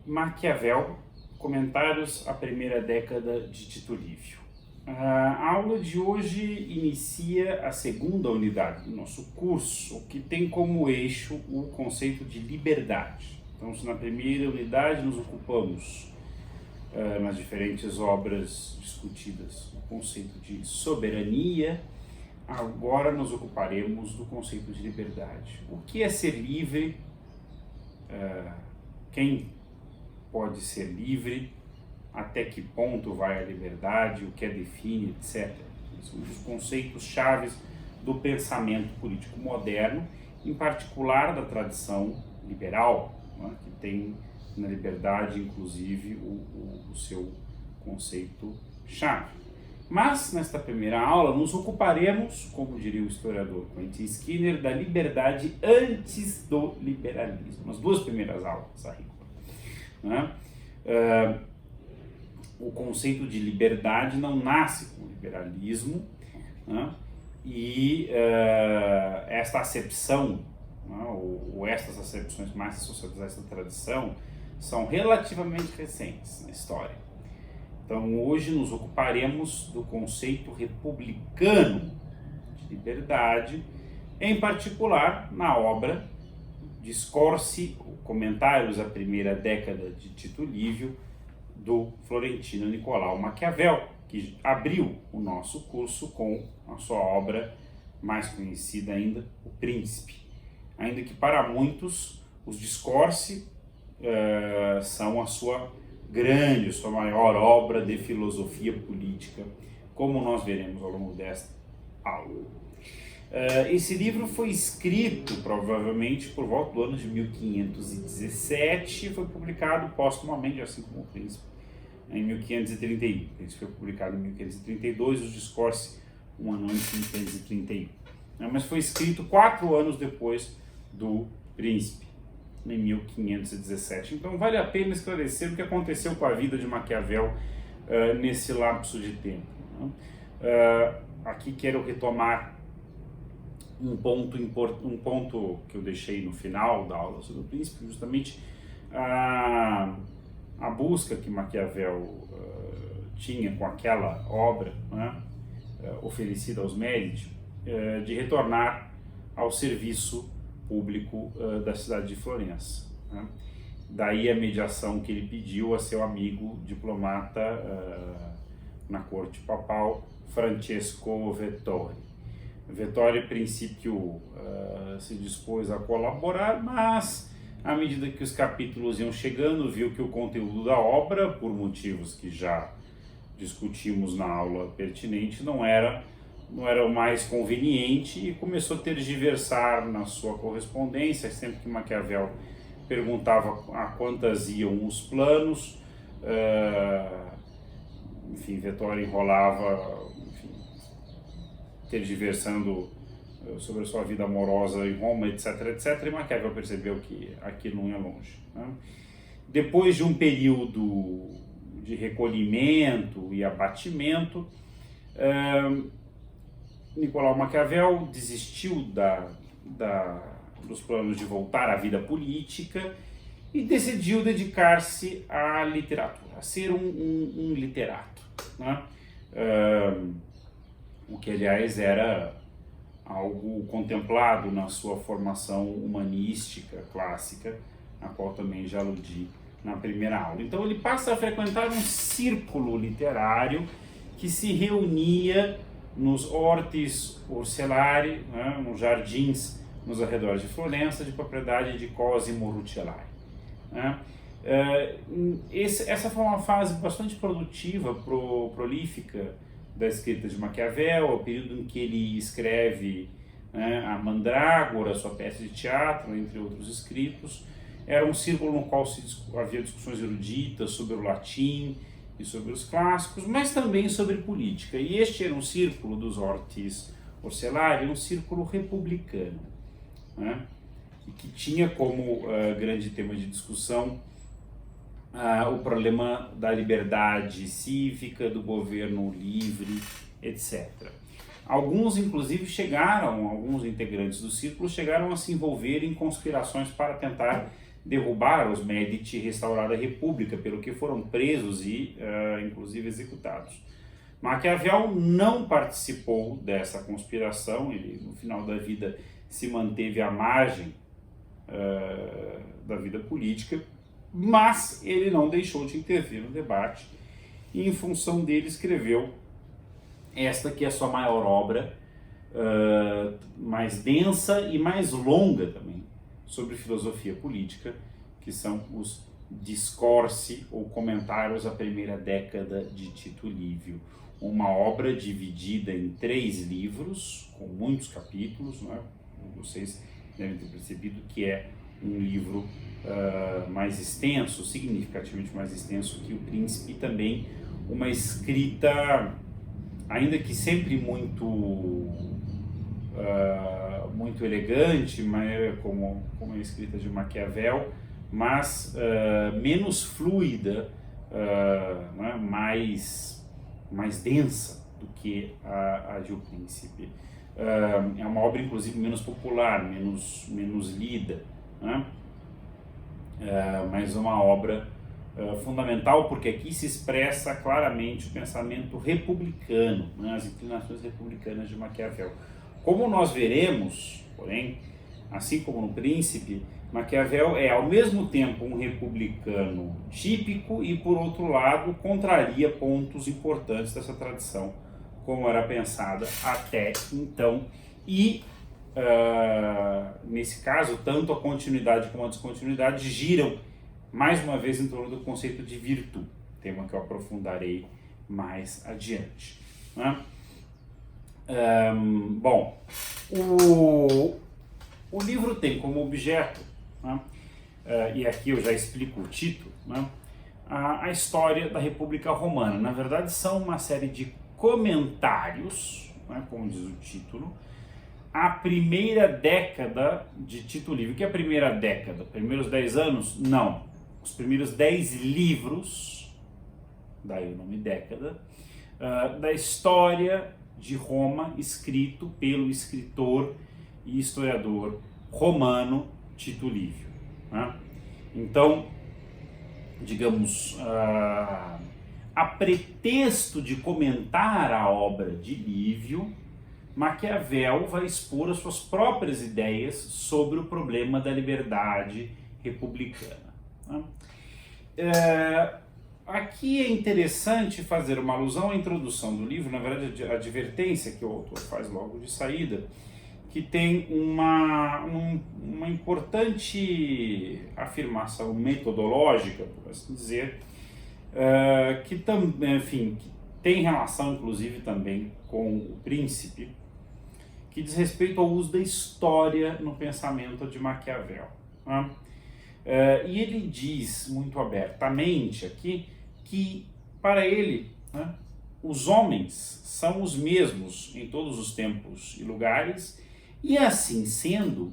Maquiavel, comentários à primeira década de Tito Livio. A aula de hoje inicia a segunda unidade do nosso curso, que tem como eixo o conceito de liberdade. Então, se na primeira unidade nos ocupamos nas diferentes obras discutidas do conceito de soberania, agora nos ocuparemos do conceito de liberdade. O que é ser livre? Quem pode ser livre? Até que ponto vai a liberdade? O que a define, etc. São os conceitos chaves do pensamento político moderno, em particular da tradição liberal, né, que tem na liberdade, inclusive, o seu conceito chave. Mas, nesta primeira aula, nos ocuparemos, como diria o historiador Quentin Skinner, da liberdade antes do liberalismo. Nas duas primeiras aulas, né? O conceito de liberdade não nasce com o liberalismo, né? E esta acepção, né, ou estas acepções mais associadas a essa tradição, são relativamente recentes na história. Então, hoje nos ocuparemos do conceito republicano de liberdade, em particular na obra Discorsi, Comentários à Primeira Década de Tito Livio, do florentino Nicolau Maquiavel, que abriu o nosso curso com a sua obra mais conhecida ainda, O Príncipe. Ainda que para muitos os Discorsi são a sua maior obra de filosofia política, como nós veremos ao longo desta aula. Esse livro foi escrito provavelmente por volta do ano de 1517 e foi publicado póstumamente, assim como O Príncipe, em 1531. O Príncipe foi publicado em 1532, os Discorsi um ano antes, em 1531. Mas foi escrito 4 anos depois do Príncipe, em 1517. Então vale a pena esclarecer o que aconteceu com a vida de Maquiavel nesse lapso de tempo. Aqui quero retomar um ponto que eu deixei no final da aula sobre o Príncipe, justamente a busca que Maquiavel tinha com aquela obra, né, oferecida aos Médici, de retornar ao serviço público da cidade de Florença, né? Daí a mediação que ele pediu a seu amigo diplomata na corte papal, Francesco Vettori. Vettori, a princípio, se dispôs a colaborar, mas à medida que os capítulos iam chegando, viu que o conteúdo da obra, por motivos que já discutimos na aula pertinente, não era o mais conveniente e começou a tergiversar na sua correspondência. Sempre que Maquiavel perguntava a quantas iam os planos, enfim, Vettori enrolava, tergiversando sobre a sua vida amorosa em Roma, etc, etc, e Maquiavel percebeu que aquilo não ia longe, né? Depois de um período de recolhimento e abatimento, Nicolau Maquiavel desistiu dos planos de voltar à vida política e decidiu dedicar-se à literatura, a ser um literato, né? O que, aliás, era algo contemplado na sua formação humanística clássica, a qual também já aludi na primeira aula. Então ele passa a frequentar um círculo literário que se reunia nos hortis Orcelari, né, nos jardins nos arredores de Florença, de propriedade de Cosimo Rucellai, né? Essa foi uma fase bastante produtiva, prolífica da escrita de Maquiavel, é o período em que ele escreve, né, a Mandrágora, sua peça de teatro, entre outros escritos. Era um círculo no qual havia discussões eruditas sobre o latim e sobre os clássicos, mas também sobre política. E este era um círculo dos hortis Orcelari, um círculo republicano, né, e que tinha como grande tema de discussão o problema da liberdade cívica, do governo livre, etc. Alguns integrantes do círculo chegaram a se envolver em conspirações para tentar derrubar os Médici e restaurar a República, pelo que foram presos e, inclusive, executados. Maquiavel não participou dessa conspiração, ele, no final da vida, se manteve à margem da vida política, mas ele não deixou de intervir no debate e, em função dele, escreveu esta que é a sua maior obra, mais densa e mais longa também, sobre filosofia política, que são os Discorsi, ou Comentários à Primeira Década de Tito Livio. Uma obra dividida em 3 livros, com muitos capítulos, né? Vocês devem ter percebido que é um livro mais extenso, significativamente mais extenso que o Príncipe, e também uma escrita, ainda que sempre muito elegante, como a escrita de Maquiavel, mas menos fluida, né, mais densa do que a de O Príncipe. É uma obra, inclusive, menos popular, menos lida, né? Mas uma obra fundamental, porque aqui se expressa claramente o pensamento republicano, né, as inclinações republicanas de Maquiavel. Como nós veremos, porém, assim como no Príncipe, Maquiavel é ao mesmo tempo um republicano típico e, por outro lado, contraria pontos importantes dessa tradição, como era pensada até então. E, nesse caso, tanto a continuidade como a descontinuidade giram, mais uma vez, em torno do conceito de virtude, tema que eu aprofundarei mais adiante, né? Bom, o livro tem como objeto, né, e aqui eu já explico o título, né, a história da República Romana. Na verdade, são uma série de comentários, né, como diz o título, à primeira década de Tito Livio. O que é a primeira década? Primeiros 10 anos? Não. Os primeiros 10 livros, daí o nome década, da história de Roma, escrito pelo escritor e historiador romano Tito Livio, né? Então, digamos, a pretexto de comentar a obra de Livio, Maquiavel vai expor as suas próprias ideias sobre o problema da liberdade republicana, né? Aqui é interessante fazer uma alusão à introdução do livro, na verdade a advertência que o autor faz logo de saída, que tem uma importante afirmação metodológica, por assim dizer, que tem relação inclusive também com o Príncipe, que diz respeito ao uso da história no pensamento de Maquiavel, né? E ele diz muito abertamente aqui que, para ele, né, os homens são os mesmos em todos os tempos e lugares, e assim sendo,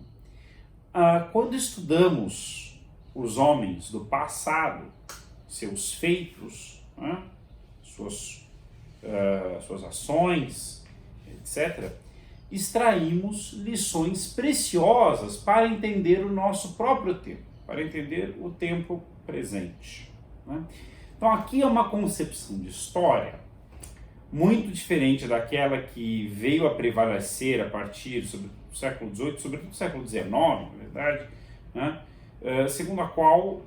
quando estudamos os homens do passado, seus feitos, né, suas ações, etc., extraímos lições preciosas para entender o nosso próprio tempo, para entender o tempo presente, né? Então aqui é uma concepção de história muito diferente daquela que veio a prevalecer a partir do século XVIII, sobretudo do século XIX, na verdade, né? Segundo a qual,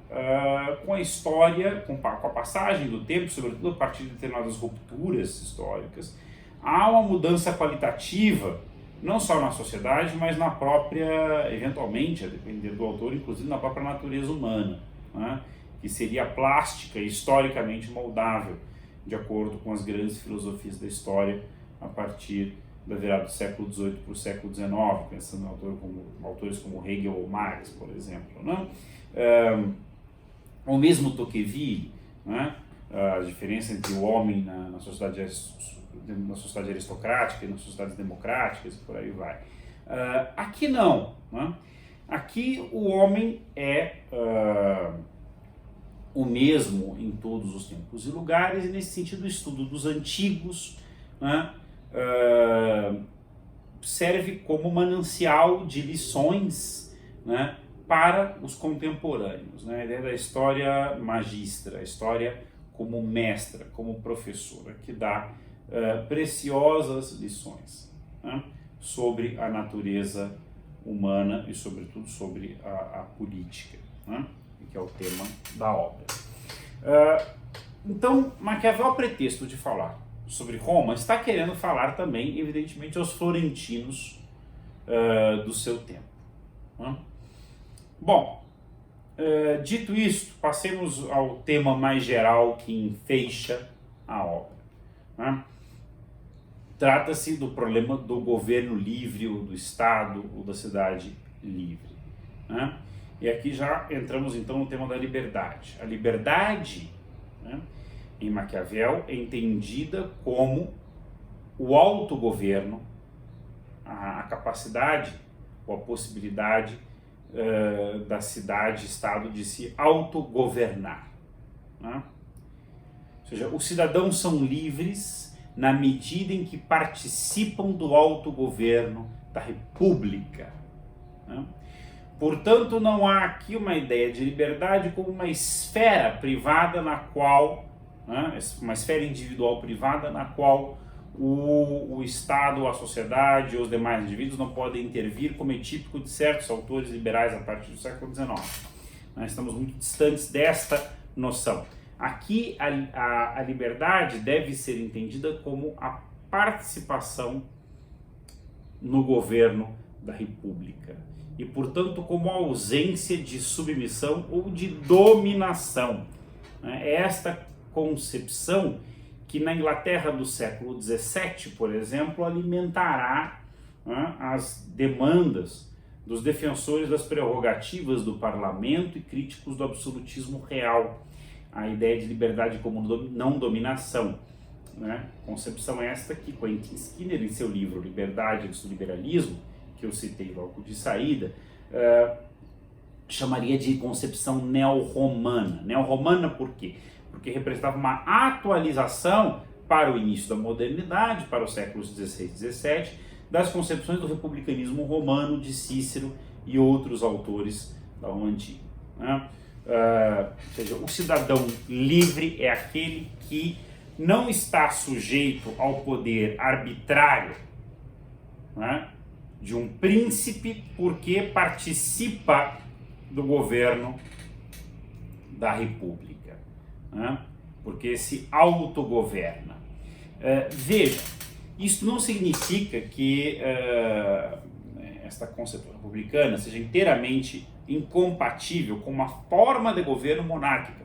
com a história, com a passagem do tempo, sobretudo a partir de determinadas rupturas históricas, há uma mudança qualitativa, não só na sociedade, mas na própria, eventualmente, a depender do autor, inclusive na própria natureza humana, né, que seria plástica e historicamente moldável, de acordo com as grandes filosofias da história, a partir da virada do século XVIII para o século XIX, pensando em autores como Hegel ou Marx, por exemplo, né? Ou mesmo Tocqueville, né? A diferença entre o homem na sociedade aristocrática e nas sociedades democráticas, e por aí vai. Aqui não, né? Aqui o homem é o mesmo em todos os tempos e lugares, e nesse sentido o estudo dos antigos, né, serve como manancial de lições, né, para os contemporâneos, né? A ideia da história magistra, a história como mestra, como professora, que dá preciosas lições, né, sobre a natureza humana e, sobretudo, sobre a política, né, que é o tema da obra. Então, Maquiavel, a pretexto de falar sobre Roma, está querendo falar também, evidentemente, aos florentinos do seu tempo, né? Bom, dito isto, passemos ao tema mais geral que enfeixa a obra, né? Trata-se do problema do governo livre, ou do Estado, ou da cidade livre, né? E aqui já entramos então no tema da liberdade. A liberdade, né, em Maquiavel, é entendida como o autogoverno, a capacidade ou a possibilidade da cidade-estado de se autogovernar, né? Ou seja, os cidadãos são livres na medida em que participam do autogoverno da república, né? Portanto, não há aqui uma ideia de liberdade como uma esfera privada na qual, né, uma esfera individual privada na qual o Estado, a sociedade ou os demais indivíduos não podem intervir, como é típico de certos autores liberais a partir do século XIX. Nós estamos muito distantes desta noção. Aqui a liberdade deve ser entendida como a participação no governo da República e, portanto, como a ausência de submissão ou de dominação. É esta concepção que na Inglaterra do século XVII, por exemplo, alimentará, né, as demandas dos defensores das prerrogativas do parlamento e críticos do absolutismo real, a ideia de liberdade como não dominação, né? Concepção esta que Quentin Skinner, em seu livro Liberdade antes do Liberalismo, que eu citei logo de saída, chamaria de concepção neo-romana. Neo-romana por quê? Porque representava uma atualização para o início da modernidade, para os séculos XVI e XVII, das concepções do republicanismo romano de Cícero e outros autores da Roma Antiga, né? Ou seja, o cidadão livre é aquele que não está sujeito ao poder arbitrário, né, de um príncipe, porque participa do governo da República, né, porque se autogoverna. Veja, isso não significa que esta concepção republicana seja inteiramente incompatível com uma forma de governo monárquica.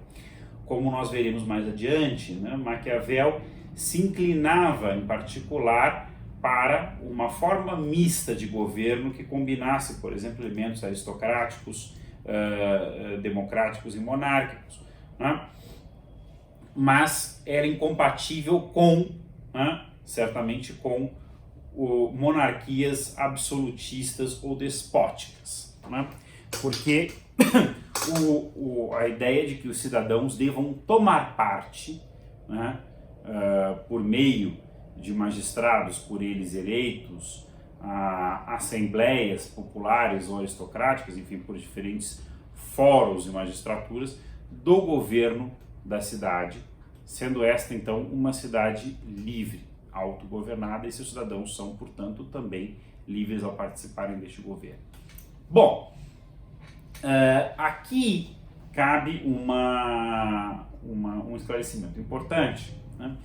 Como nós veremos mais adiante, né, Maquiavel se inclinava, em particular, para uma forma mista de governo que combinasse, por exemplo, elementos aristocráticos, democráticos e monárquicos, né? Mas era incompatível com, né, certamente com monarquias absolutistas ou despóticas, né? Porque a ideia de que os cidadãos devam tomar parte, né, por meio de magistrados por eles eleitos, assembleias populares ou aristocráticas, enfim, por diferentes fóruns e magistraturas do governo da cidade, sendo esta então uma cidade livre, autogovernada, e seus cidadãos são, portanto, também livres ao participarem deste governo. Bom, aqui cabe um esclarecimento importante, né?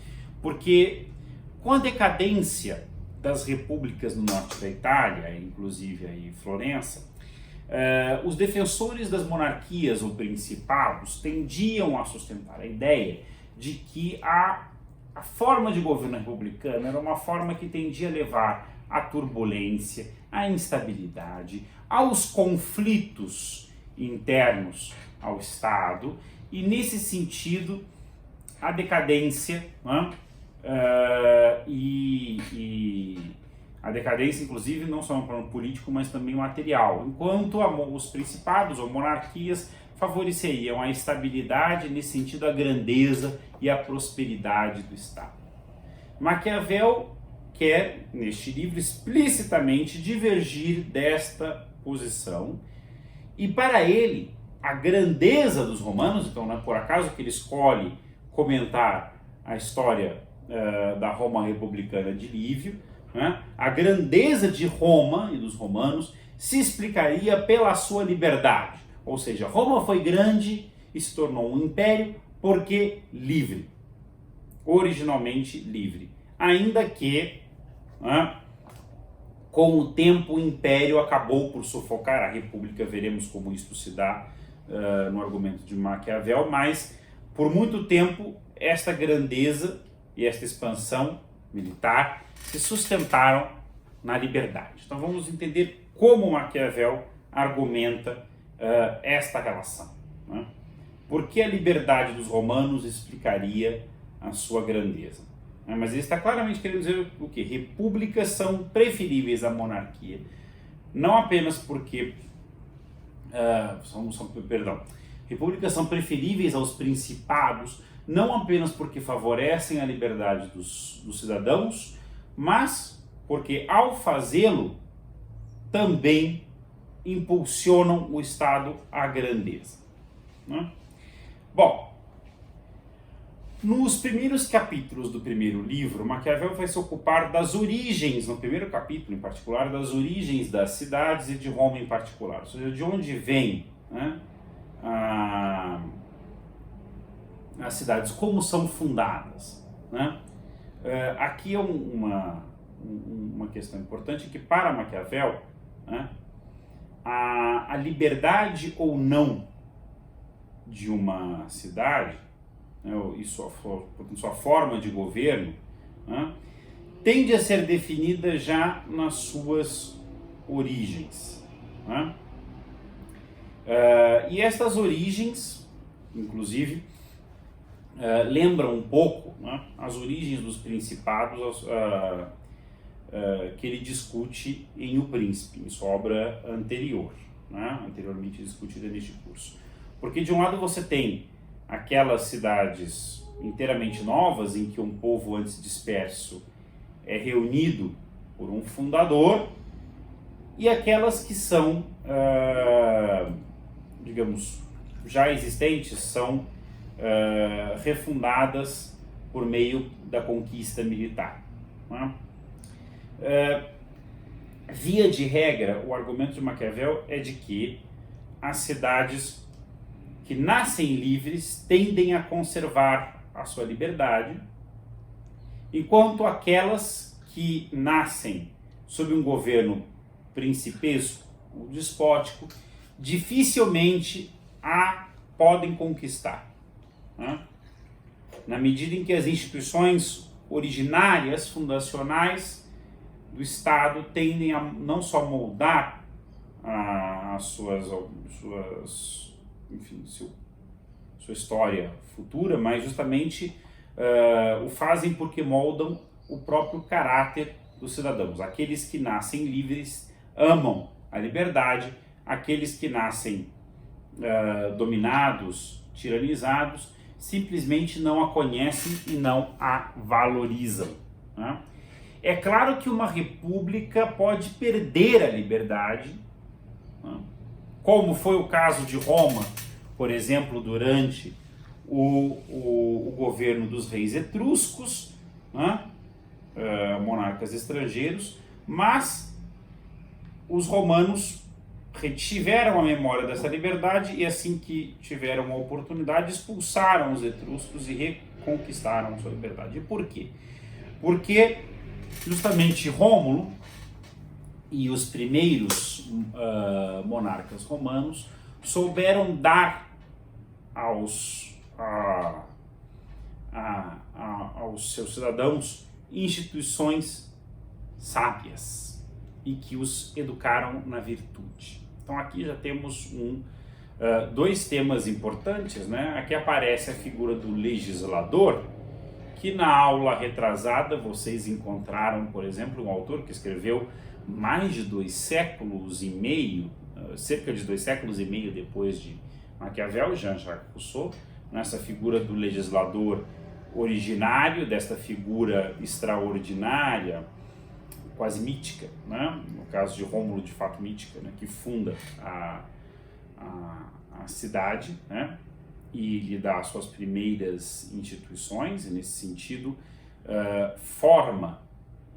Porque com a decadência das repúblicas no norte da Itália, inclusive aí Florença, os defensores das monarquias ou principados tendiam a sustentar a ideia de que a forma de governo republicano era uma forma que tendia a levar à turbulência, à instabilidade, aos conflitos internos ao Estado, e nesse sentido a decadência, né, a decadência, inclusive, não só no plano político, mas também material, enquanto os principados ou monarquias favoreceriam a estabilidade, nesse sentido a grandeza e a prosperidade do Estado. Maquiavel quer, neste livro, explicitamente divergir desta posição E para ele, a grandeza dos romanos, então não é por acaso que ele escolhe comentar a história da Roma republicana de Lívio, né? A grandeza de Roma e dos romanos se explicaria pela sua liberdade. Ou seja, Roma foi grande e se tornou um império porque livre, originalmente livre. Ainda que, né, com o tempo, o império acabou por sufocar a república, veremos como isso se dá no argumento de Maquiavel, mas por muito tempo esta grandeza e esta expansão militar se sustentaram na liberdade. Então vamos entender como Maquiavel argumenta esta relação, né? Por que a liberdade dos romanos explicaria a sua grandeza? Mas ele está claramente querendo dizer o quê? Repúblicas são preferíveis à monarquia, não apenas porque repúblicas são preferíveis aos principados, não apenas porque favorecem a liberdade dos cidadãos, mas porque ao fazê-lo também impulsionam o Estado à grandeza, né? Bom, nos primeiros capítulos do primeiro livro, Maquiavel vai se ocupar das origens, no primeiro capítulo em particular, das origens das cidades e de Roma em particular, ou seja, de onde vem, né, as cidades, como são fundadas, né? Aqui é uma questão importante que para Maquiavel, né, a liberdade ou não de uma cidade, né, e sua forma de governo, né, tende a ser definida já nas suas origens, né? E estas origens, inclusive, lembram um pouco, né, as origens dos principados que ele discute em O Príncipe, em sua obra anterior, né, anteriormente discutida neste curso. Porque de um lado você tem aquelas cidades inteiramente novas, em que um povo antes disperso é reunido por um fundador, e aquelas que são, digamos, já existentes, são refundadas por meio da conquista militar, né? Via de regra, o argumento de Maquiavel é de que as cidades que nascem livres tendem a conservar a sua liberdade, enquanto aquelas que nascem sob um governo principesco ou despótico dificilmente a podem conquistar, né? Na medida em que as instituições originárias, fundacionais do Estado tendem a não só moldar enfim, sua história futura, mas justamente o fazem porque moldam o próprio caráter dos cidadãos. Aqueles que nascem livres amam a liberdade, aqueles que nascem dominados, tiranizados, simplesmente não a conhecem e não a valorizam, né? É claro que uma república pode perder a liberdade, né? Como foi o caso de Roma, por exemplo, durante o governo dos reis etruscos, né? Monarcas estrangeiros, mas os romanos retiveram a memória dessa liberdade e assim que tiveram a oportunidade expulsaram os etruscos e reconquistaram sua liberdade. E por quê? Porque justamente Rômulo e os primeiros monarcas romanos souberam dar aos seus cidadãos instituições sábias e que os educaram na virtude. Então aqui já temos dois temas importantes, né? Aqui aparece a figura do legislador, que na aula retrasada vocês encontraram, por exemplo, um autor que escreveu mais de 2 séculos e meio, cerca de 2 séculos e meio depois de Maquiavel, Jean-Jacques Rousseau, nessa figura do legislador originário, desta figura extraordinária, quase mítica, né? No caso de Rômulo, de fato mítica, né? Que funda a cidade, né? E lhe dá as suas primeiras instituições, e nesse sentido forma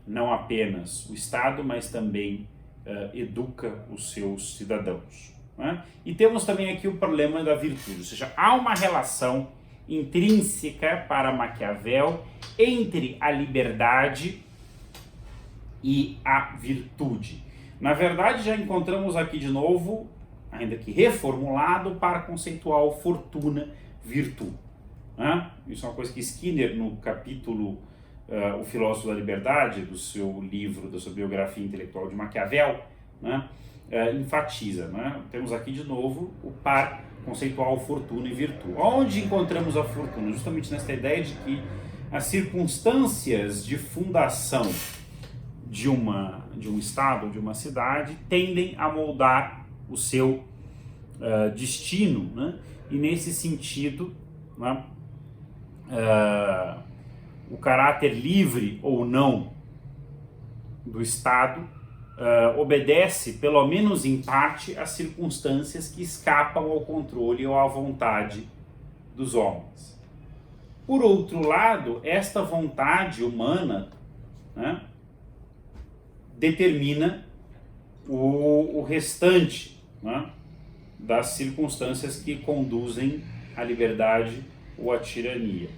não apenas o Estado, mas também educa os seus cidadãos, né? E temos também aqui o problema da virtude, ou seja, há uma relação intrínseca para Maquiavel entre a liberdade e a virtude. Na verdade, já encontramos aqui de novo, ainda que reformulado, para conceitual fortuna, virtude. Né? Isso é uma coisa que Skinner, no capítulo O Filósofo da Liberdade, do seu livro, da sua biografia intelectual de Maquiavel, né? Enfatiza. Né? Temos aqui de novo o par conceitual fortuna e virtude. Onde encontramos a fortuna? Justamente nessa ideia de que as circunstâncias de fundação de um estado, de uma cidade, tendem a moldar o seu destino, né? E nesse sentido, né, o caráter livre ou não do Estado obedece, pelo menos em parte, às circunstâncias que escapam ao controle ou à vontade dos homens. Por outro lado, esta vontade humana, né, determina o restante, né, das circunstâncias que conduzem à liberdade ou à tirania.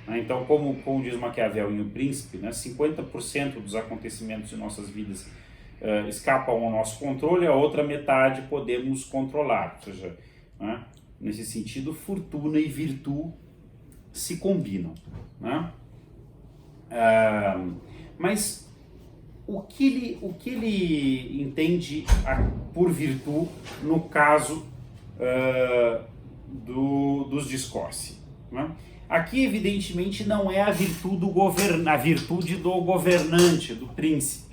Então, como diz Maquiavel em O Príncipe, né, 50% dos acontecimentos de nossas vidas escapam ao nosso controle, a outra metade podemos controlar. Ou seja, né, nesse sentido, fortuna e virtude se combinam. Né? Mas o que ele entende por virtude no caso dos Discorsi? Né? Aqui, evidentemente, não é a virtude do governante, do príncipe,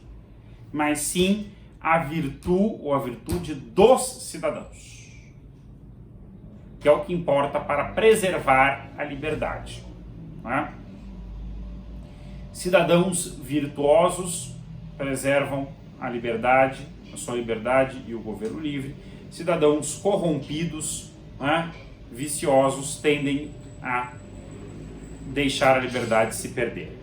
mas sim a virtude dos cidadãos, que é o que importa para preservar a liberdade. Né? Cidadãos virtuosos preservam a liberdade, a sua liberdade e o governo livre. Cidadãos corrompidos, né, viciosos, tendem a deixar a liberdade se perder.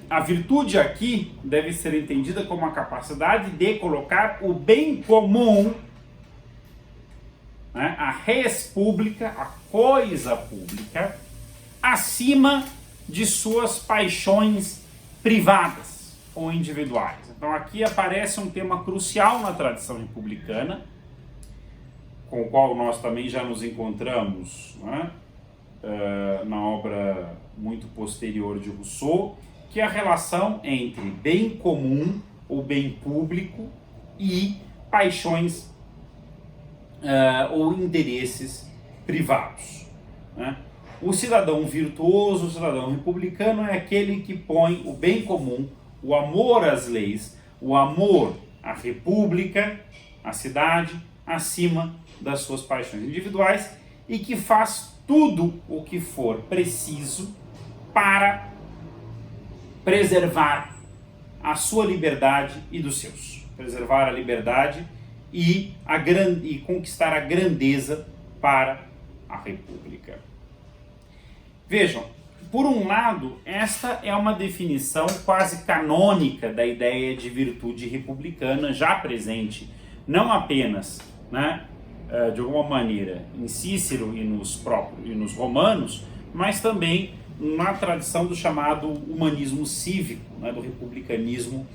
A virtude aqui deve ser entendida como a capacidade de colocar o bem comum, né, a res pública, a coisa pública, acima de suas paixões privadas ou individuais. Então aqui aparece um tema crucial na tradição republicana, com o qual nós também já nos encontramos, né, na obra muito posterior de Rousseau, que é a relação entre bem comum ou bem público e paixões ou interesses privados. Né? O cidadão virtuoso, o cidadão republicano é aquele que põe o bem comum, o amor às leis, o amor à república, à cidade, acima das suas paixões individuais e que faz tudo o que for preciso para preservar a sua liberdade e dos seus. Preservar a liberdade e conquistar a grandeza para a república. Vejam, por um lado, esta é uma definição quase canônica da ideia de virtude republicana, já presente não apenas, né, de alguma maneira em Cícero e nos romanos, mas também na tradição do chamado humanismo cívico, né, do republicanismo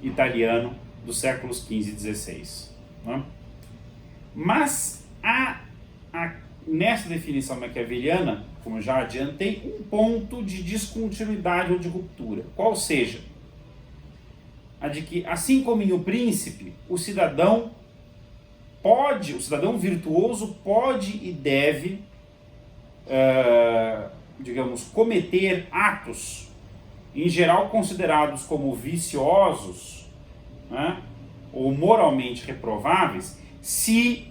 italiano dos séculos XV e XVI. Né? Mas nessa definição maquiaveliana, como eu já adiantei, um ponto de descontinuidade ou de ruptura, qual seja a de que, assim como em O Príncipe, o cidadão virtuoso pode e deve, digamos, cometer atos, em geral considerados como viciosos, né, ou moralmente reprováveis, se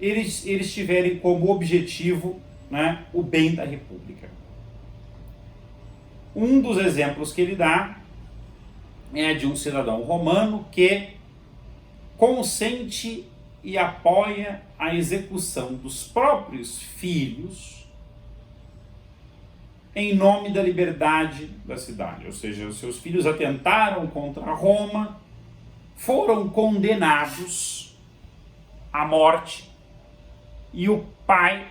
eles tiverem como objetivo, né, o bem da República. Um dos exemplos que ele dá é de um cidadão romano que consente e apoia a execução dos próprios filhos em nome da liberdade da cidade. Ou seja, os seus filhos atentaram contra Roma, foram condenados à morte e o pai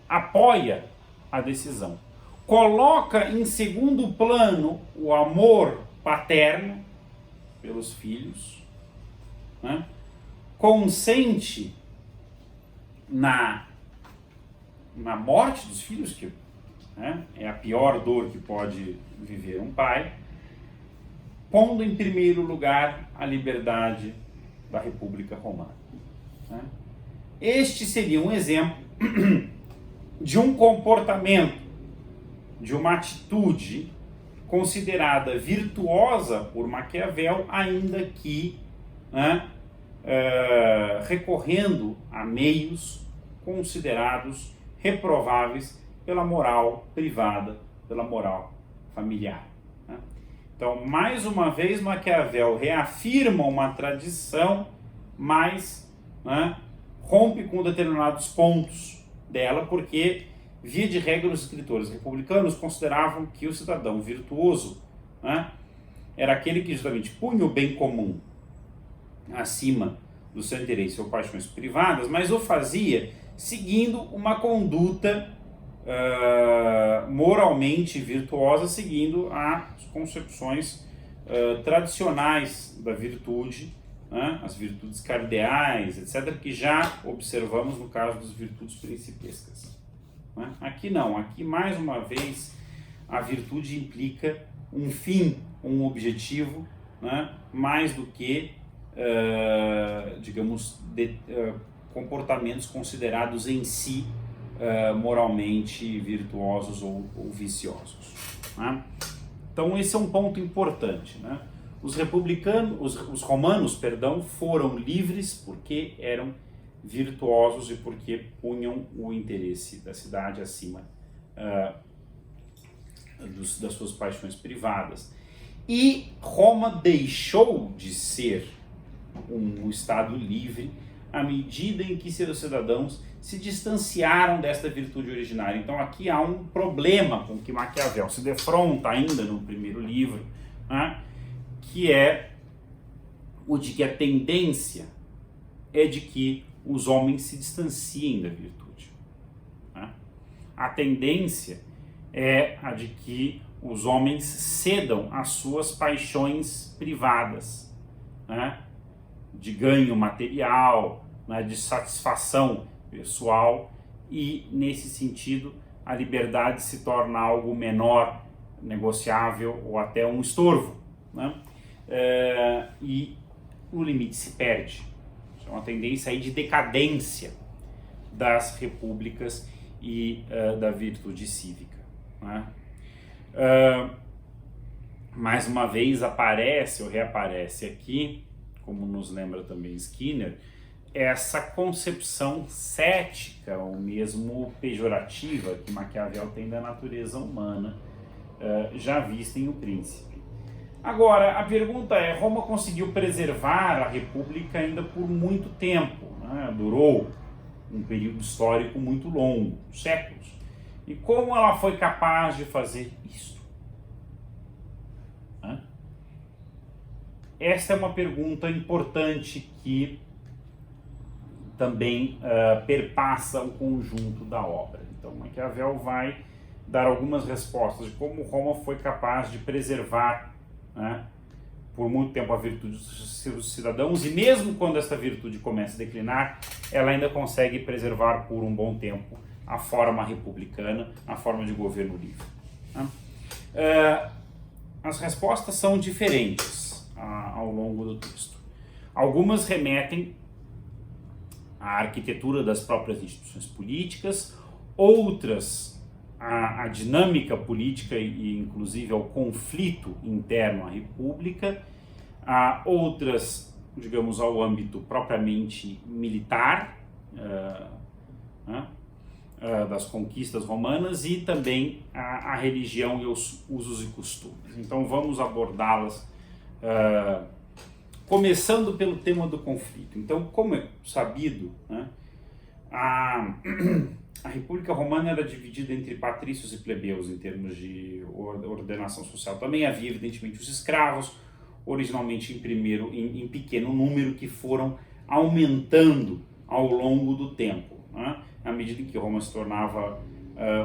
apoia a decisão. Coloca em segundo plano o amor paterno pelos filhos, né? Consente na morte dos filhos, que, né, é a pior dor que pode viver um pai, pondo em primeiro lugar a liberdade da República Romana, né? Este seria um exemplo de um comportamento, de uma atitude considerada virtuosa por Maquiavel, ainda que, né, recorrendo a meios considerados reprováveis pela moral privada, pela moral familiar, né? Então, mais uma vez, Maquiavel reafirma uma tradição, mas, né, rompe com determinados pontos dela, porque, via de regra, os escritores republicanos consideravam que o cidadão virtuoso, né, era aquele que justamente punha o bem comum acima do seu interesse ou paixões privadas, mas o fazia seguindo uma conduta moralmente virtuosa, seguindo as concepções tradicionais da virtude, né, as virtudes cardeais, etc., que já observamos no caso das virtudes principescas, né? Aqui não, aqui mais uma vez a virtude implica um fim, um objetivo, né, mais do que, digamos, comportamentos considerados em si moralmente virtuosos ou viciosos, né? Então esse é um ponto importante, né? Os romanos, foram livres porque eram virtuosos e porque punham o interesse da cidade acima das suas paixões privadas. E Roma deixou de ser um Estado livre à medida em que seus cidadãos se distanciaram desta virtude originária. Então aqui há um problema com que Maquiavel se defronta ainda no primeiro livro, né, que é o de que a tendência é de que os homens se distanciem da virtude, né? A tendência é a de que os homens cedam às suas paixões privadas, né, de ganho material, né, de satisfação pessoal, e nesse sentido a liberdade se torna algo menor, negociável ou até um estorvo, né? E o limite se perde. É uma tendência aí de decadência das repúblicas e da virtude cívica, né? Mais uma vez aparece ou reaparece aqui, como nos lembra também Skinner, essa concepção cética ou mesmo pejorativa que Maquiavel tem da natureza humana, já vista em O Príncipe. Agora, a pergunta é, Roma conseguiu preservar a República ainda por muito tempo, né? Durou um período histórico muito longo, séculos. E como ela foi capaz de fazer isso? Essa é uma pergunta importante que também perpassa o conjunto da obra. Então, Maquiavel vai dar algumas respostas de como Roma foi capaz de preservar, né, por muito tempo a virtude dos seus cidadãos, e mesmo quando essa virtude começa a declinar, ela ainda consegue preservar por um bom tempo a forma republicana, a forma de governo livre, né? As respostas são diferentes ao longo do texto. Algumas remetem à arquitetura das próprias instituições políticas, outras à dinâmica política e inclusive ao conflito interno à República, outras, digamos, ao âmbito propriamente militar, das conquistas romanas, e também a religião e os usos e costumes. Então vamos abordá-las começando pelo tema do conflito. Então, como é sabido, né, a República Romana era dividida entre patrícios e plebeus em termos de ordenação social. Também havia, evidentemente, os escravos, originalmente em pequeno número, que foram aumentando ao longo do tempo, né? À medida que Roma se tornava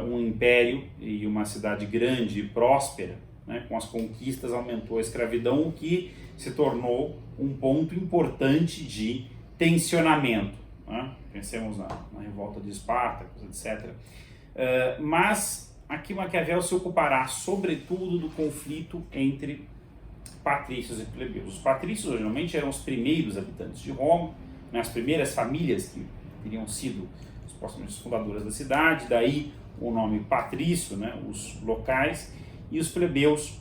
um império e uma cidade grande e próspera, né? Com as conquistas aumentou a escravidão, o que se tornou um ponto importante de tensionamento, né? Pensemos na revolta de Esparta, etc. Mas aqui Maquiavel se ocupará sobretudo do conflito entre patrícios e plebeus. Os patrícios originalmente eram os primeiros habitantes de Roma, né, as primeiras famílias que teriam sido supostamente os fundadores da cidade, daí o nome patrício, né, os locais, e os plebeus,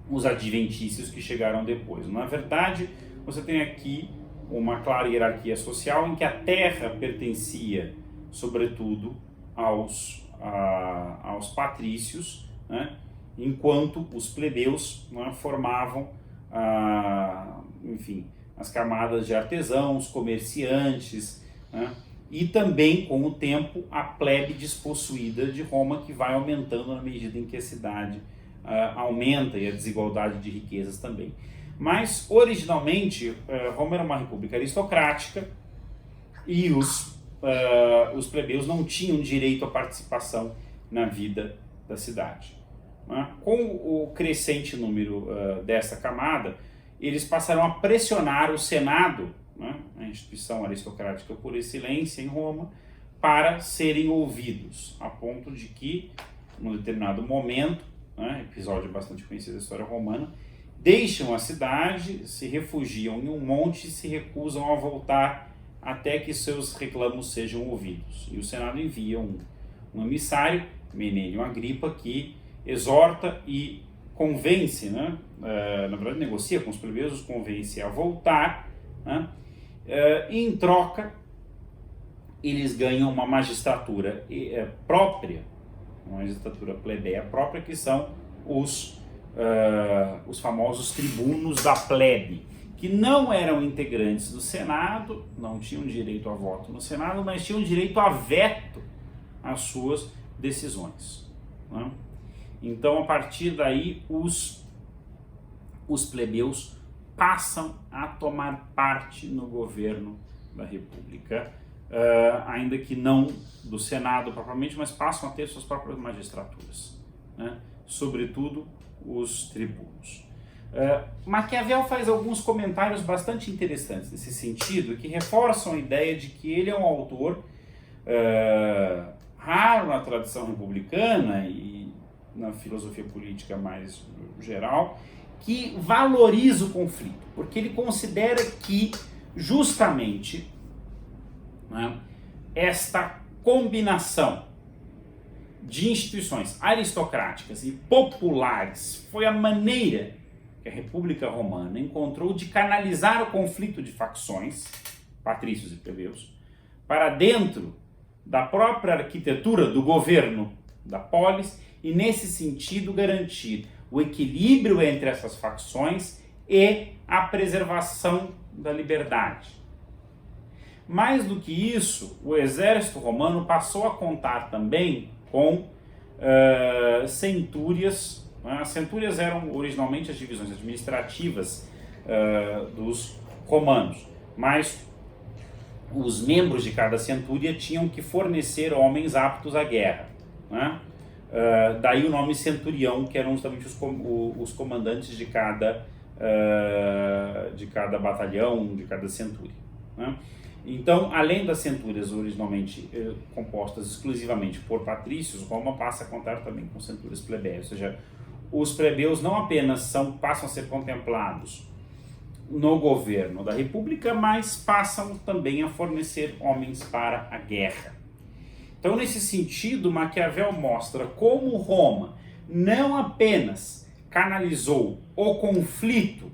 os adventícios que chegaram depois. Na verdade, você tem aqui uma clara hierarquia social em que a terra pertencia, sobretudo, aos patrícios, né, enquanto os plebeus, né, formavam, enfim, as camadas de artesãos, comerciantes, né, e também, com o tempo, a plebe despossuída de Roma, que vai aumentando na medida em que a cidade aumenta e a desigualdade de riquezas também. Mas, originalmente, Roma era uma república aristocrática e os plebeus não tinham direito à participação na vida da cidade. Com o crescente número dessa camada, eles passaram a pressionar o Senado, né, a instituição aristocrática por excelência em Roma, para serem ouvidos, a ponto de que, num determinado momento, né, episódio bastante conhecido da história romana, deixam a cidade, se refugiam em um monte e se recusam a voltar até que seus reclamos sejam ouvidos. E o Senado envia um emissário, Menênio Agripa, que exorta e convence, né, na verdade negocia com os plebeus, os convence a voltar, né, e em troca eles ganham uma magistratura própria, uma magistratura plebeia própria, que são os famosos tribunos da plebe, que não eram integrantes do Senado, não tinham direito a voto no Senado, mas tinham direito a veto às suas decisões, né? Então, a partir daí, os plebeus passam a tomar parte no governo da República, ainda que não do Senado propriamente, mas passam a ter suas próprias magistraturas, né? Sobretudo os tribunos. Maquiavel faz alguns comentários bastante interessantes nesse sentido, que reforçam a ideia de que ele é um autor raro na tradição republicana e na filosofia política mais geral, que valoriza o conflito, porque ele considera que justamente, né, esta combinação de instituições aristocráticas e populares foi a maneira que a República Romana encontrou de canalizar o conflito de facções, patrícios e plebeus, para dentro da própria arquitetura do governo da polis, e nesse sentido garantir o equilíbrio entre essas facções e a preservação da liberdade. Mais do que isso, o exército romano passou a contar também com centúrias. As centúrias eram originalmente as divisões administrativas dos romanos, mas os membros de cada centúria tinham que fornecer homens aptos à guerra, né? Daí o nome centurião, que eram justamente os comandantes de cada batalhão, de cada centúria, né? Então, além das centúrias originalmente compostas exclusivamente por patrícios, Roma passa a contar também com centúrias plebeias, ou seja, os plebeus não apenas passam a ser contemplados no governo da República, mas passam também a fornecer homens para a guerra. Então, nesse sentido, Maquiavel mostra como Roma não apenas canalizou o conflito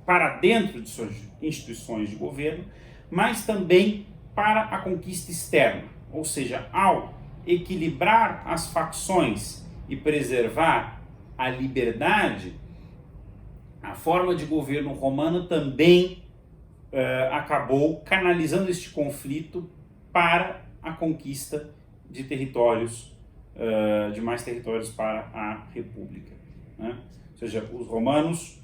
para dentro de suas instituições de governo, mas também para a conquista externa, ou seja, ao equilibrar as facções e preservar a liberdade, a forma de governo romano também acabou canalizando este conflito para a conquista de territórios, de mais territórios para a República, né? Ou seja, os romanos,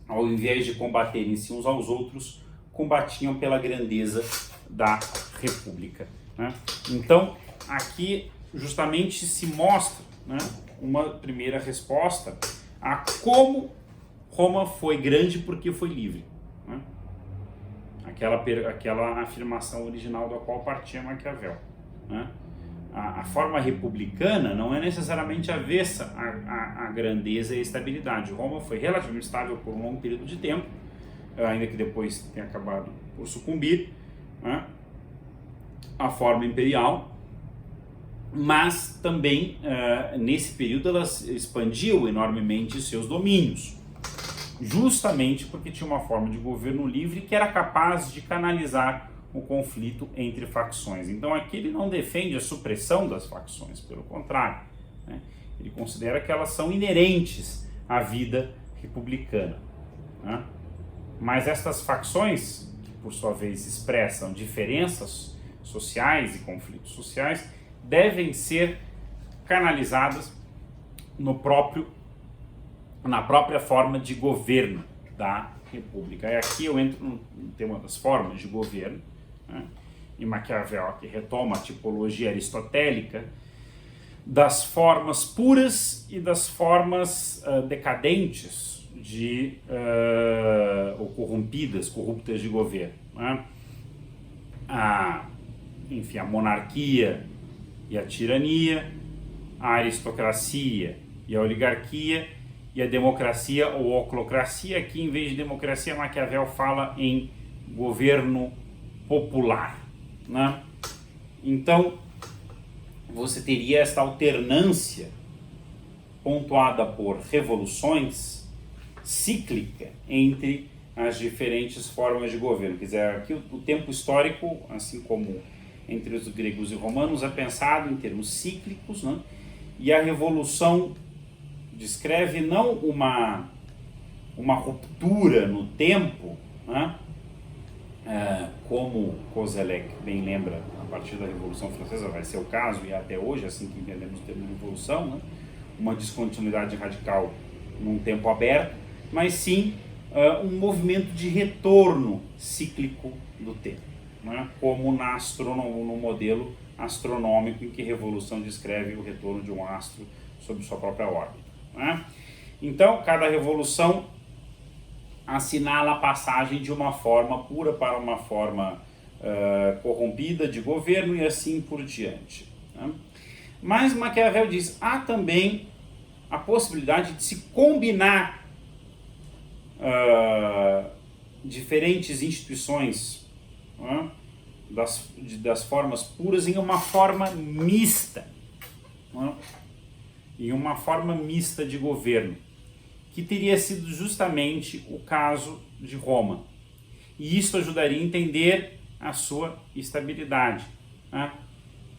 ao invés de combaterem-se uns aos outros, combatiam pela grandeza da República, né? Então, aqui justamente se mostra, né, uma primeira resposta a como Roma foi grande porque foi livre, né? Aquela afirmação original da qual partia Maquiavel, né? A forma republicana não é necessariamente avessa à grandeza e à estabilidade. Roma foi relativamente estável por um longo período de tempo, ainda que depois tenha acabado por sucumbir, né, à forma imperial, mas também nesse período elas expandiam enormemente seus domínios, justamente porque tinha uma forma de governo livre que era capaz de canalizar o conflito entre facções. Então aqui ele não defende a supressão das facções, pelo contrário, né? Ele considera que elas são inerentes à vida republicana, né? Mas estas facções, que por sua vez expressam diferenças sociais e conflitos sociais, devem ser canalizadas na própria forma de governo da República. E aqui eu entro no tema das formas de governo, né? E Maquiavel aqui retoma a tipologia aristotélica das formas puras e das formas decadentes ou corruptas de governo, né? Enfim, a monarquia e a tirania, a aristocracia e a oligarquia, e a democracia ou oclocracia. Aqui, em vez de democracia, Maquiavel fala em governo popular, né? Então, você teria esta alternância pontuada por revoluções cíclica entre as diferentes formas de governo. Quer dizer, aqui o tempo histórico, assim como entre os gregos e romanos, é pensado em termos cíclicos, né? E a revolução descreve não uma ruptura no tempo, né? Como Koselleck bem lembra, a partir da Revolução Francesa vai ser o caso, e até hoje, assim que entendemos o termo revolução, né? Uma descontinuidade radical num tempo aberto, mas sim um movimento de retorno cíclico do tempo, né? Como no modelo astronômico em que revolução descreve o retorno de um astro sobre sua própria órbita, né? Então, cada revolução assinala a passagem de uma forma pura para uma forma corrompida de governo e assim por diante, né? Mas Maquiavel diz, há também a possibilidade de se combinar diferentes instituições, né, das formas puras em uma forma mista, né, em uma forma mista de governo, que teria sido justamente o caso de Roma. E isso ajudaria a entender a sua estabilidade, né,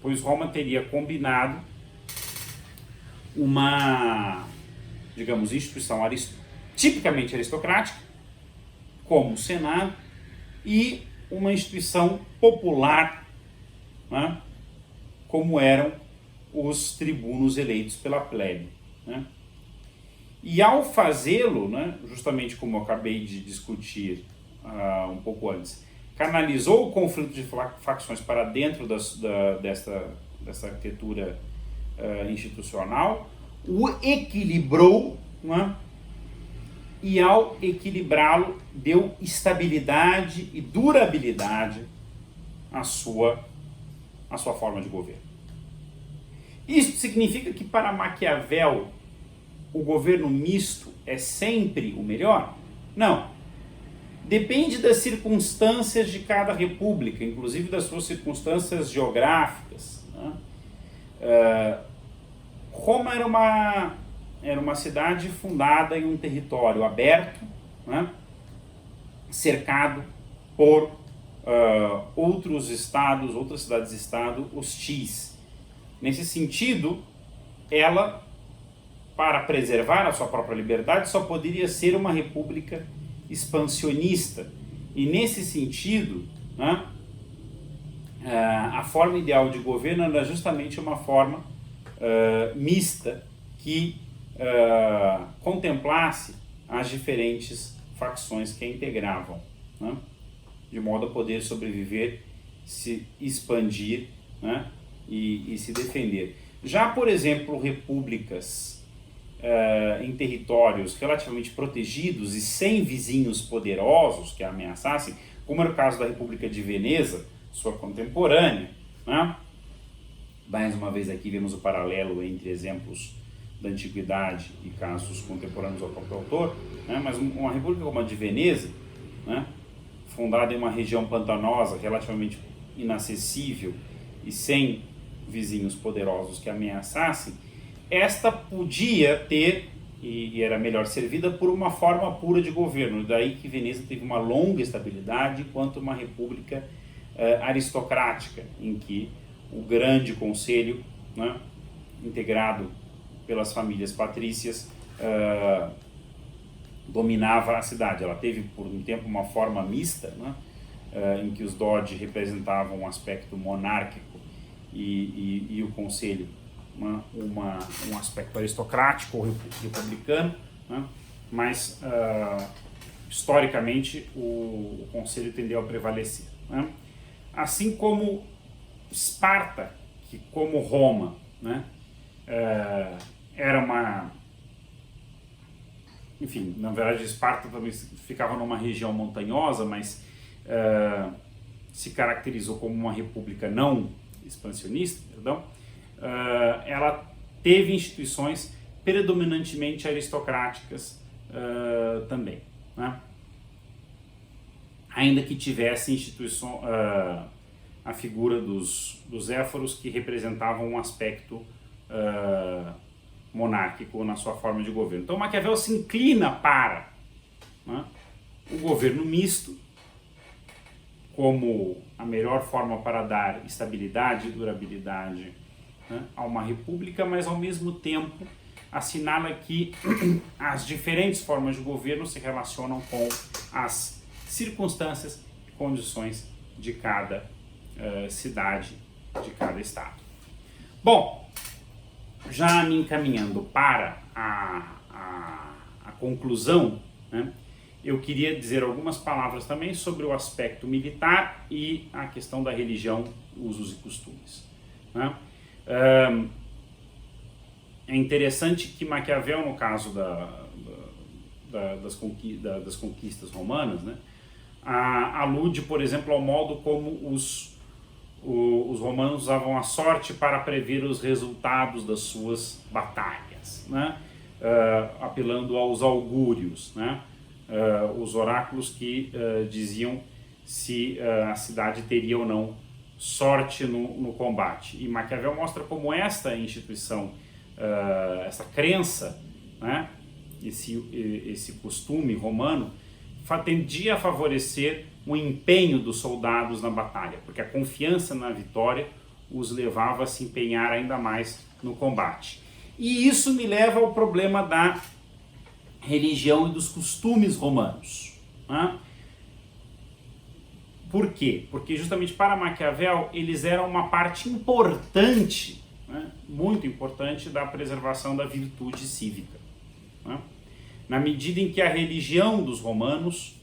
pois Roma teria combinado uma, digamos, instituição tipicamente aristocrática, como o Senado, e uma instituição popular, né, como eram os tribunos eleitos pela plebe, né? E ao fazê-lo, né, justamente como eu acabei de discutir um pouco antes, canalizou o conflito de facções para dentro dessa arquitetura institucional, o equilibrou, né, e ao equilibrá-lo deu estabilidade e durabilidade à sua forma de governo. Isso significa que para Maquiavel o governo misto é sempre o melhor? Não. Depende das circunstâncias de cada república, inclusive das suas circunstâncias geográficas, né? Roma era uma cidade fundada em um território aberto, né, cercado por outros estados, outras cidades-estado hostis. Nesse sentido, ela para preservar a sua própria liberdade, só poderia ser uma república expansionista. E nesse sentido, né, a forma ideal de governo era justamente uma forma mista que contemplasse as diferentes facções que a integravam, né, de modo a poder sobreviver, se expandir, né, e se defender. Já, por exemplo, repúblicas em territórios relativamente protegidos e sem vizinhos poderosos que a ameaçassem, como era o caso da República de Veneza, sua contemporânea, né? Mais uma vez aqui vemos o paralelo entre exemplos da antiguidade e casos contemporâneos ao próprio autor, né? Mas uma república como a de Veneza, né, fundada em uma região pantanosa, relativamente inacessível e sem vizinhos poderosos que ameaçassem, esta podia ter, e era melhor servida, por uma forma pura de governo. Daí que Veneza teve uma longa estabilidade, enquanto uma república aristocrática, em que o grande conselho, né, integrado pelas famílias patrícias, dominava a cidade. Ela teve por um tempo uma forma mista, né, em que os doge representavam um aspecto monárquico e o conselho um aspecto aristocrático ou republicano, né, mas historicamente o conselho tendeu a prevalecer, né? Assim como Esparta, que como Roma, né, era uma... Enfim, na verdade Esparta também ficava numa região montanhosa, mas se caracterizou como uma república não expansionista, perdão. Ela teve instituições predominantemente aristocráticas também, né? Ainda que tivesse instituição, a figura dos éforos, que representavam um aspecto monárquico na sua forma de governo. Então Maquiavel se inclina para, né, o governo misto como a melhor forma para dar estabilidade e durabilidade, né, a uma república, mas ao mesmo tempo assinala que as diferentes formas de governo se relacionam com as circunstâncias e condições de cada cidade, de cada estado. Bom, já me encaminhando para a conclusão, né, eu queria dizer algumas palavras também sobre o aspecto militar e a questão da religião, usos e costumes, né? É interessante que Maquiavel, no caso das conquistas romanas, né, alude, por exemplo, ao modo como os romanos usavam a sorte para prever os resultados das suas batalhas, né, apelando aos augúrios, né, os oráculos que diziam se a cidade teria ou não sorte no combate. E Maquiavel mostra como esta instituição, essa crença, né, esse costume romano, tendia a favorecer o empenho dos soldados na batalha, porque a confiança na vitória os levava a se empenhar ainda mais no combate. E isso me leva ao problema da religião e dos costumes romanos, né? Por quê? Porque justamente para Maquiavel eles eram uma parte importante, né, muito importante, da preservação da virtude cívica, né? Na medida em que a religião dos romanos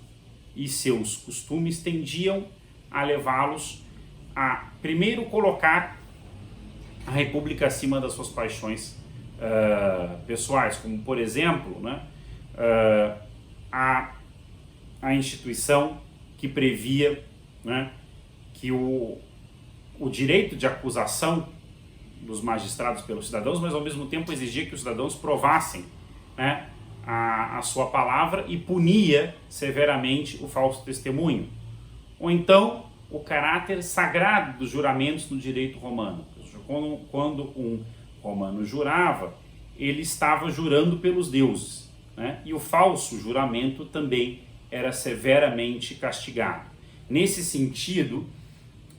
e seus costumes tendiam a levá-los a, primeiro, colocar a república acima das suas paixões pessoais, como, por exemplo, né, a instituição que previa, né, que o direito de acusação dos magistrados pelos cidadãos, mas ao mesmo tempo exigia que os cidadãos provassem, né, a sua palavra, e punia severamente o falso testemunho. Ou então o caráter sagrado dos juramentos no direito romano. Quando um romano jurava, ele estava jurando pelos deuses, né? E o falso juramento também era severamente castigado. Nesse sentido,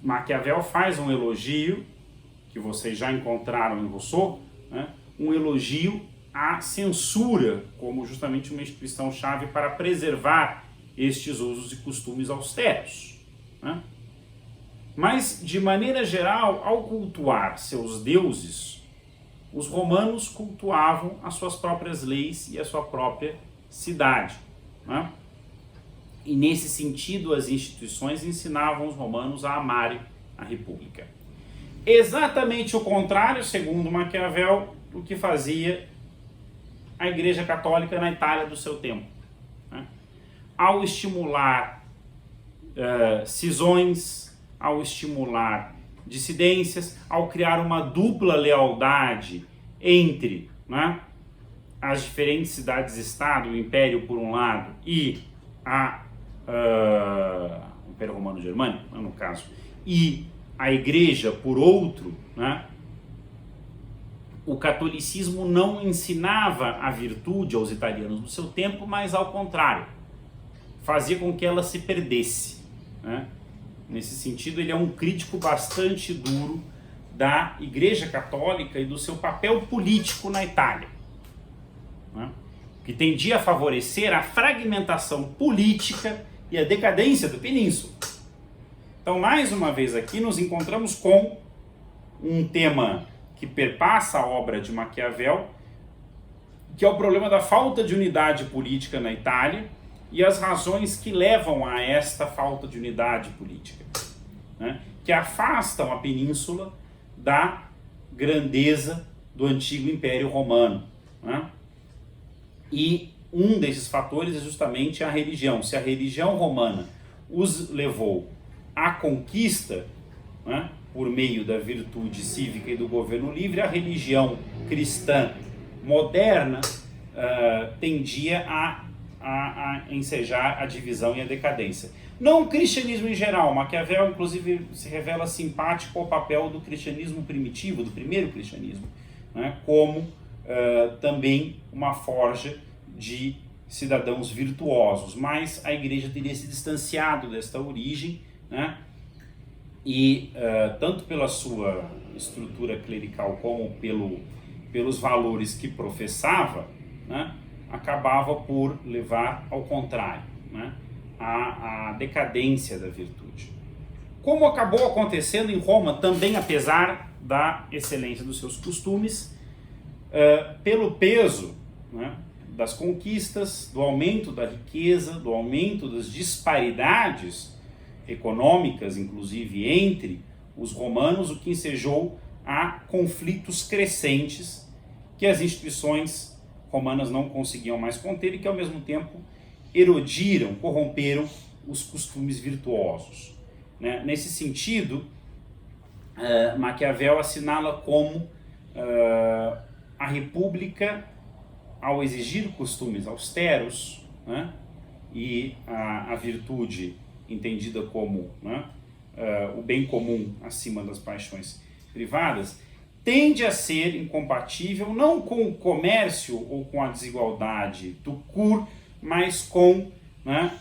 Maquiavel faz um elogio, que vocês já encontraram em Rousseau, né? Um elogio a censura como justamente uma instituição-chave para preservar estes usos e costumes austeros, né? Mas, de maneira geral, ao cultuar seus deuses, os romanos cultuavam as suas próprias leis e a sua própria cidade, né? E, nesse sentido, as instituições ensinavam os romanos a amarem a república. Exatamente o contrário, segundo Maquiavel, do que fazia a Igreja Católica na Itália do seu tempo, né? Ao estimular cisões, ao estimular dissidências, ao criar uma dupla lealdade entre, né, as diferentes cidades-estado, o Império por um lado e o Império Romano Germânico, no caso, e a Igreja por outro, né, o catolicismo não ensinava a virtude aos italianos do seu tempo, mas ao contrário, fazia com que ela se perdesse, né? Nesse sentido, ele é um crítico bastante duro da Igreja Católica e do seu papel político na Itália, né? Que tendia a favorecer a fragmentação política e a decadência da península. Então, mais uma vez aqui, nos encontramos com um tema que perpassa a obra de Maquiavel, que é o problema da falta de unidade política na Itália e as razões que levam a esta falta de unidade política, né? Que afastam a península da grandeza do antigo Império Romano, né? E um desses fatores é justamente a religião. Se a religião romana os levou à conquista, né, por meio da virtude cívica e do governo livre, a religião cristã moderna tendia a ensejar a divisão e a decadência. Não o cristianismo em geral. Maquiavel, inclusive, se revela simpático ao papel do cristianismo primitivo, do primeiro cristianismo, né, como também uma forja de cidadãos virtuosos. Mas a igreja teria se distanciado desta origem, né, e tanto pela sua estrutura clerical como pelos valores que professava, né, acabava por levar ao contrário, né, a decadência da virtude. Como acabou acontecendo em Roma, também apesar da excelência dos seus costumes, pelo peso, né, das conquistas, do aumento da riqueza, do aumento das disparidades econômicas, inclusive entre os romanos, o que ensejou a conflitos crescentes que as instituições romanas não conseguiam mais conter e que, ao mesmo tempo, erodiram, corromperam os costumes virtuosos, né? Nesse sentido, Maquiavel assinala como a república, ao exigir costumes austeros, né, e a virtude entendida como, né, o bem comum acima das paixões privadas, tende a ser incompatível não com o comércio ou com a desigualdade do cur, mas com, né,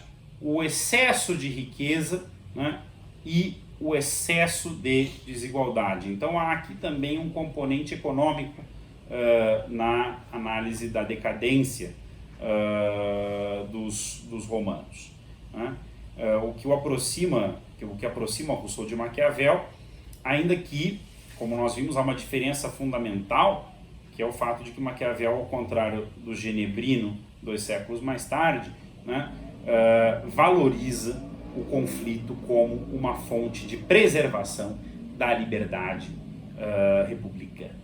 o excesso de riqueza, né, e o excesso de desigualdade. Então há aqui também um componente econômico na análise da decadência dos romanos, né? O que aproxima Rousseau de Maquiavel, ainda que, como nós vimos, há uma diferença fundamental, que é o fato de que Maquiavel, ao contrário do Genebrino 2 séculos mais tarde, né, valoriza o conflito como uma fonte de preservação da liberdade republicana.